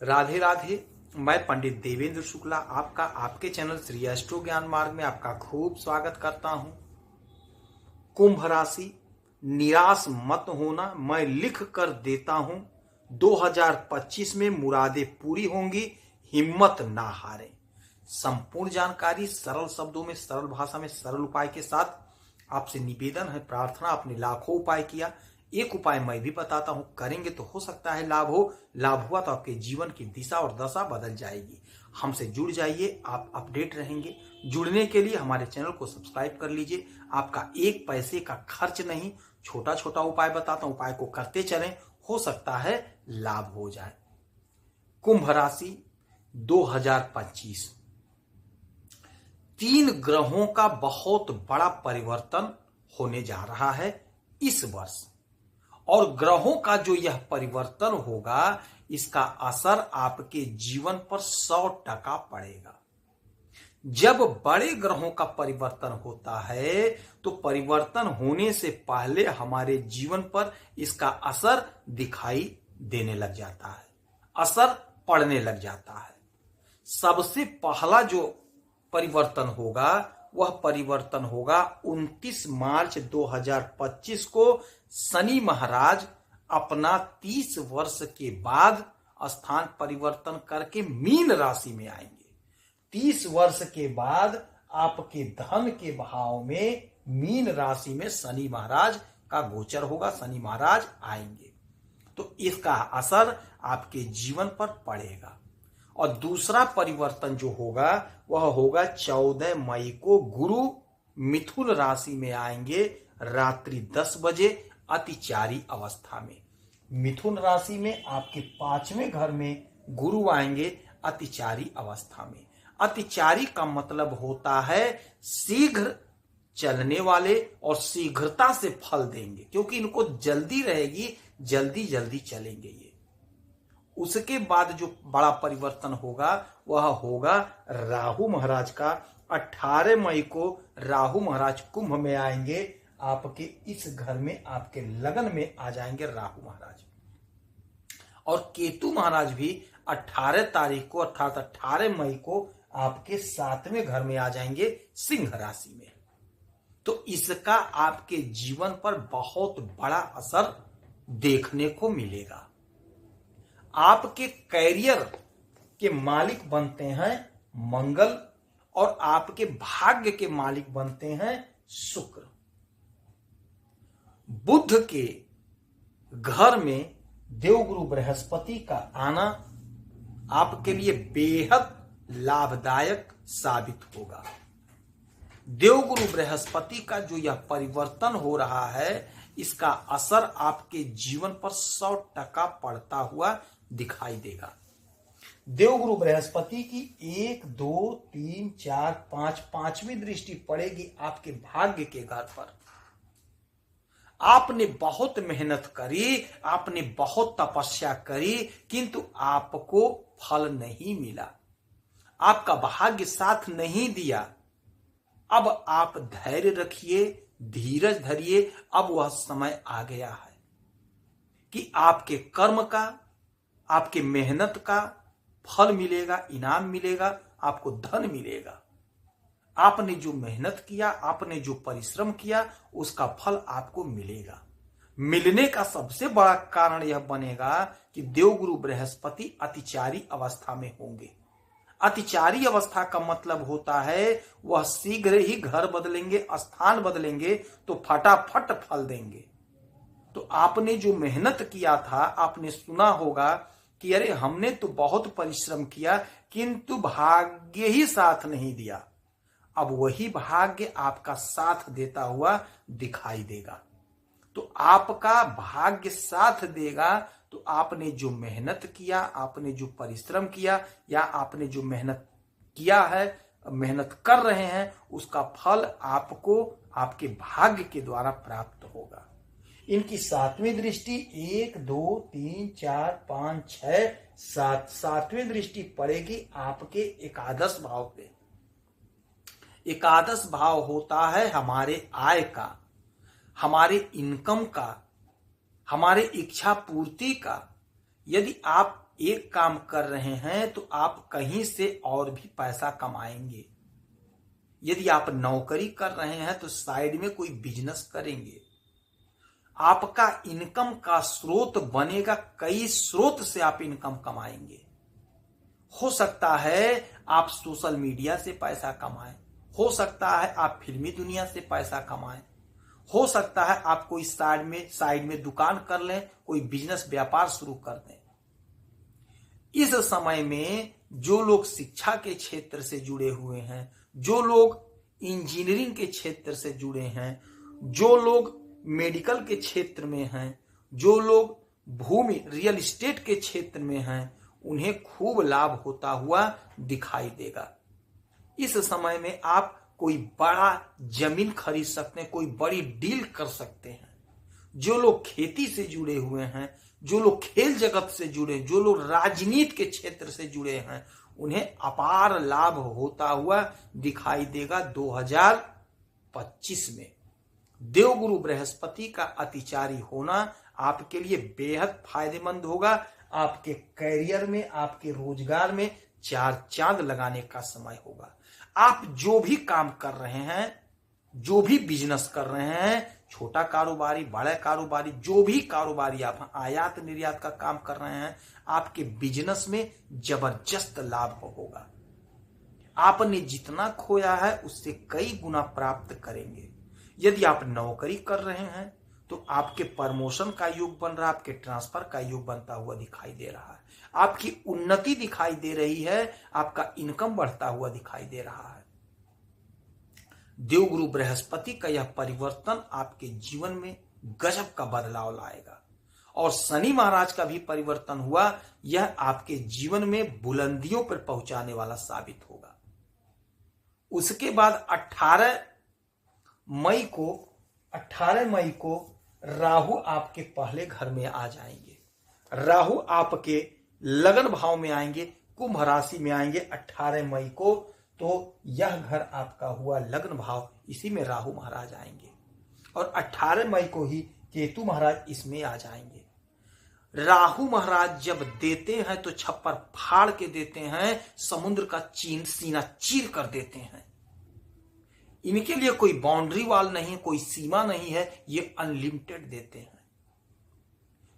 राधे राधे। मैं पंडित देवेंद्र शुक्ला आपका आपके चैनल श्री एस्ट्रो ज्ञान मार्ग में आपका खूब स्वागत करता हूं। कुंभ राशि, निराश मत होना, मैं लिख कर देता हूं। 2025 में मुरादें पूरी होंगी, हिम्मत ना हारें। संपूर्ण जानकारी सरल शब्दों में, सरल भाषा में, सरल उपाय के साथ आपसे निवेदन है, प्रार्थना। आपने लाखों उपाय किया, एक उपाय मैं भी बताता हूं, करेंगे तो हो सकता है लाभ हो। लाभ हुआ तो आपके जीवन की दिशा और दशा बदल जाएगी। हमसे जुड़ जाइए, आप अपडेट रहेंगे। जुड़ने के लिए हमारे चैनल को सब्सक्राइब कर लीजिए। आपका एक पैसे का खर्च नहीं, छोटा छोटा उपाय बताता हूं, उपाय को करते चलें, हो सकता है लाभ हो जाए। कुंभ राशि 2025, 3 ग्रहों का बहुत बड़ा परिवर्तन होने जा रहा है इस वर्ष, और ग्रहों का जो यह परिवर्तन होगा, इसका असर आपके जीवन पर 100% पड़ेगा। जब बड़े ग्रहों का परिवर्तन होता है तो परिवर्तन होने से पहले हमारे जीवन पर इसका असर दिखाई देने लग जाता है, असर पड़ने लग जाता है। सबसे पहला जो परिवर्तन होगा वह परिवर्तन होगा 29 मार्च 2025 को। शनि महाराज अपना 30 वर्ष के बाद स्थान परिवर्तन करके मीन राशि में आएंगे। 30 वर्ष के बाद आपके धन के भाव में मीन राशि में शनि महाराज का गोचर होगा, शनि महाराज आएंगे, तो इसका असर आपके जीवन पर पड़ेगा। और दूसरा परिवर्तन जो होगा वह होगा 14 मई को गुरु मिथुन राशि में आएंगे, रात्रि 10 बजे अतिचारी अवस्था में। मिथुन राशि में आपके 5वें घर में गुरु आएंगे अतिचारी अवस्था में। अतिचारी का मतलब होता है शीघ्र चलने वाले, और शीघ्रता से फल देंगे, क्योंकि इनको जल्दी रहेगी, जल्दी जल्दी चलेंगे ये। उसके बाद जो बड़ा परिवर्तन होगा वह होगा राहु महाराज का। 18 मई को राहु महाराज कुंभ में आएंगे, आपके इस घर में, आपके लगन में आ जाएंगे राहु महाराज। और केतु महाराज भी 18 तारीख को अर्थात 18 मई को आपके 7वें घर में आ जाएंगे सिंह राशि में। तो इसका आपके जीवन पर बहुत बड़ा असर देखने को मिलेगा। आपके कैरियर के मालिक बनते हैं मंगल, और आपके भाग्य के मालिक बनते हैं शुक्र। बुध के घर में देवगुरु बृहस्पति का आना आपके लिए बेहद लाभदायक साबित होगा। देवगुरु बृहस्पति का जो यह परिवर्तन हो रहा है, इसका असर आपके जीवन पर 100% पड़ता हुआ दिखाई देगा। देवगुरु बृहस्पति की 1, 2, 3, 4, 5 पांचवी दृष्टि पड़ेगी आपके भाग्य के घर पर। आपने बहुत मेहनत करी, आपने बहुत तपस्या करी, किंतु आपको फल नहीं मिला, आपका भाग्य साथ नहीं दिया। अब आप धैर्य रखिए, धीरज धरिए। अब वह समय आ गया है कि आपके कर्म का, आपके मेहनत का फल मिलेगा, इनाम मिलेगा, आपको धन मिलेगा। आपने जो मेहनत किया, आपने जो परिश्रम किया, उसका फल आपको मिलेगा। मिलने का सबसे बड़ा कारण यह बनेगा कि देवगुरु बृहस्पति अतिचारी अवस्था में होंगे। अतिचारी अवस्था का मतलब होता है वह शीघ्र ही घर बदलेंगे, स्थान बदलेंगे, तो फटाफट फल देंगे। तो आपने जो मेहनत किया था, आपने सुना होगा कि अरे हमने तो बहुत परिश्रम किया, किंतु भाग्य ही साथ नहीं दिया। अब वही भाग्य आपका साथ देता हुआ दिखाई देगा। तो आपका भाग्य साथ देगा, तो आपने जो मेहनत किया, आपने जो परिश्रम किया, या आपने जो मेहनत किया है, मेहनत कर रहे हैं, उसका फल आपको आपके भाग्य के द्वारा प्राप्त होगा। इनकी 7वीं दृष्टि 1, 2, 3, 4, 5, 6, 7 7वीं दृष्टि पड़ेगी आपके एकादश भाव पे। एकादश भाव होता है हमारे आय का, हमारे इनकम का, हमारे इच्छा पूर्ति का। यदि आप एक काम कर रहे हैं तो आप कहीं से और भी पैसा कमाएंगे। यदि आप नौकरी कर रहे हैं तो साइड में कोई बिजनेस करेंगे। आपका इनकम का स्रोत बनेगा, कई स्रोत से आप इनकम कमाएंगे। हो सकता है आप सोशल मीडिया से पैसा कमाएं, हो सकता है आप फिल्मी दुनिया से पैसा कमाएं, हो सकता है आप कोई साइड में दुकान कर लें, कोई बिजनेस व्यापार शुरू कर दें। इस समय में जो लोग शिक्षा के क्षेत्र से जुड़े हुए हैं, जो लोग इंजीनियरिंग के क्षेत्र से जुड़े हैं, जो लोग मेडिकल के क्षेत्र में हैं, जो लोग भूमि रियल एस्टेट के क्षेत्र में हैं, उन्हें खूब लाभ होता हुआ दिखाई देगा। इस समय में आप कोई बड़ा जमीन खरीद सकते हैं, कोई बड़ी डील कर सकते हैं। जो लोग खेती से जुड़े हुए हैं, जो लोग खेल जगत से जुड़े, जो लोग राजनीति के क्षेत्र से जुड़े हैं, उन्हें अपार लाभ होता हुआ दिखाई देगा 2025 में। देवगुरु बृहस्पति का अतिचारी होना आपके लिए बेहद फायदेमंद होगा। आपके कैरियर में, आपके रोजगार में चार चांद लगाने का समय होगा। आप जो भी काम कर रहे हैं, जो भी बिजनेस कर रहे हैं, छोटा कारोबारी, बड़ा कारोबारी, जो भी कारोबारी आप आयात निर्यात का काम कर रहे हैं, आपके बिजनेस में जबरदस्त लाभ होगा। आपने जितना खोया है उससे कई गुना प्राप्त करेंगे। यदि आप नौकरी कर रहे हैं तो आपके प्रमोशन का योग बन रहा है, आपके ट्रांसफर का योग बनता हुआ दिखाई दे रहा है, आपकी उन्नति दिखाई दे रही है, आपका इनकम बढ़ता हुआ दिखाई दे रहा है। देवगुरु बृहस्पति का यह परिवर्तन आपके जीवन में गजब का बदलाव लाएगा। और शनि महाराज का भी परिवर्तन हुआ, यह आपके जीवन में बुलंदियों पर पहुंचाने वाला साबित होगा। उसके बाद 18 मई को राहु आपके पहले घर में आ जाएंगे। राहु आपके लगन भाव में आएंगे, कुंभ राशि में आएंगे 18 मई को। तो यह घर आपका हुआ लग्न भाव, इसी में राहु महाराज आएंगे। और 18 मई को ही केतु महाराज इसमें आ जाएंगे। राहु महाराज जब देते हैं तो छप्पर फाड़ के देते हैं, समुद्र का सीना चीर कर देते हैं। इनके लिए कोई बाउंड्री वॉल नहीं, कोई सीमा नहीं है, ये अनलिमिटेड देते हैं।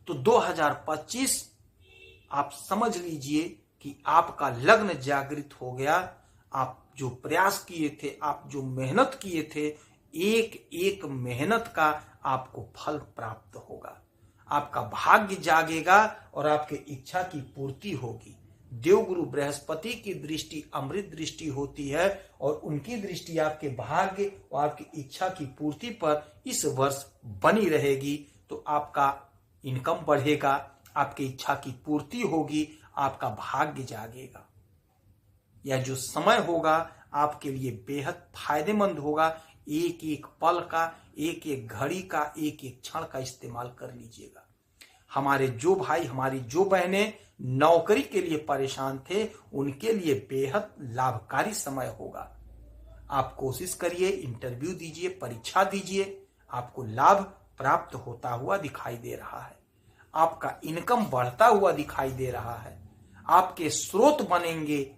तो 2025 आप समझ लीजिए कि आपका लग्न जागृत हो गया। आप जो प्रयास किए थे, आप जो मेहनत किए थे, एक एक मेहनत का आपको फल प्राप्त होगा। आपका भाग्य जागेगा और आपके इच्छा की पूर्ति होगी। देवगुरु बृहस्पति की दृष्टि अमृत दृष्टि होती है और उनकी दृष्टि आपके भाग्य और आपकी इच्छा की पूर्ति पर इस वर्ष बनी रहेगी। तो आपका इनकम बढ़ेगा, आपकी इच्छा की पूर्ति होगी, आपका भाग्य जागेगा। यह जो समय होगा आपके लिए बेहद फायदेमंद होगा। एक एक पल का, एक एक घड़ी का, एक एक क्षण का इस्तेमाल कर लीजिएगा। हमारे जो भाई, हमारी जो बहनें नौकरी के लिए परेशान थे, उनके लिए बेहद लाभकारी समय होगा। आप कोशिश करिए, इंटरव्यू दीजिए, परीक्षा दीजिए, आपको लाभ प्राप्त होता हुआ दिखाई दे रहा है। आपका इनकम बढ़ता हुआ दिखाई दे रहा है। आपके स्रोत बनेंगे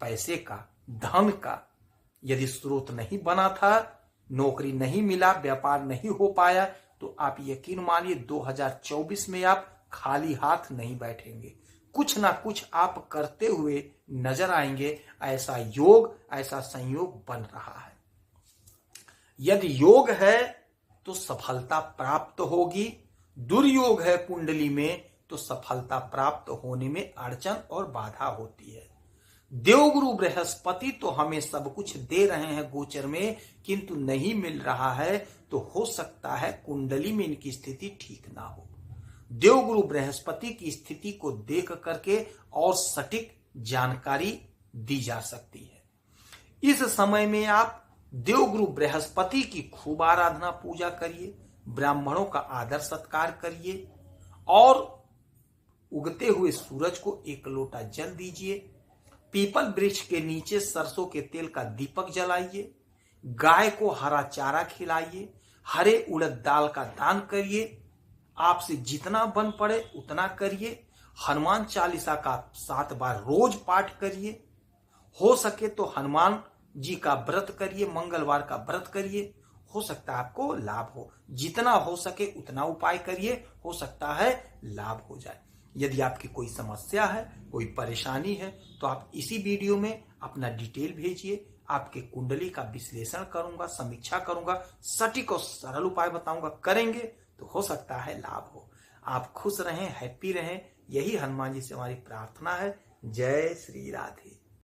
पैसे का, धन का। यदि स्रोत नहीं बना था, नौकरी नहीं मिला, व्यापार नहीं हो पाया, तो आप यकीन मानिए 2024 में आप खाली हाथ नहीं बैठेंगे। कुछ ना कुछ आप करते हुए नजर आएंगे। ऐसा योग, ऐसा संयोग बन रहा है। यदि योग है तो सफलता प्राप्त होगी, दुर्योग है कुंडली में तो सफलता प्राप्त होने में अड़चन और बाधा होती है। देवगुरु बृहस्पति तो हमें सब कुछ दे रहे हैं गोचर में, किंतु नहीं मिल रहा है, तो हो सकता है कुंडली में इनकी स्थिति ठीक ना हो। देवगुरु बृहस्पति की स्थिति को देख करके और सटीक जानकारी दी जा सकती है। इस समय में आप देवगुरु बृहस्पति की खूब आराधना पूजा करिए, ब्राह्मणों का आदर सत्कार करिए और उगते हुए सूरज को एक लोटा जल दीजिए। पीपल वृक्ष के नीचे सरसों के तेल का दीपक जलाइए। गाय को हरा चारा खिलाइए। हरे उड़द दाल का दान करिए। आपसे जितना बन पड़े उतना करिए। हनुमान चालीसा का 7 बार रोज पाठ करिए। हो सके तो हनुमान जी का व्रत करिए, मंगलवार का व्रत करिए, हो सकता है आपको लाभ हो। जितना हो सके उतना उपाय करिए, हो सकता है लाभ हो जाए। यदि आपकी कोई समस्या है, कोई परेशानी है, तो आप इसी वीडियो में अपना डिटेल भेजिए। आपके कुंडली का विश्लेषण करूंगा, समीक्षा करूंगा, सटीक और सरल उपाय बताऊंगा। करेंगे तो हो सकता है लाभ हो। आप खुश रहें, हैप्पी रहें, यही हनुमान जी से हमारी प्रार्थना है। जय श्री राधे।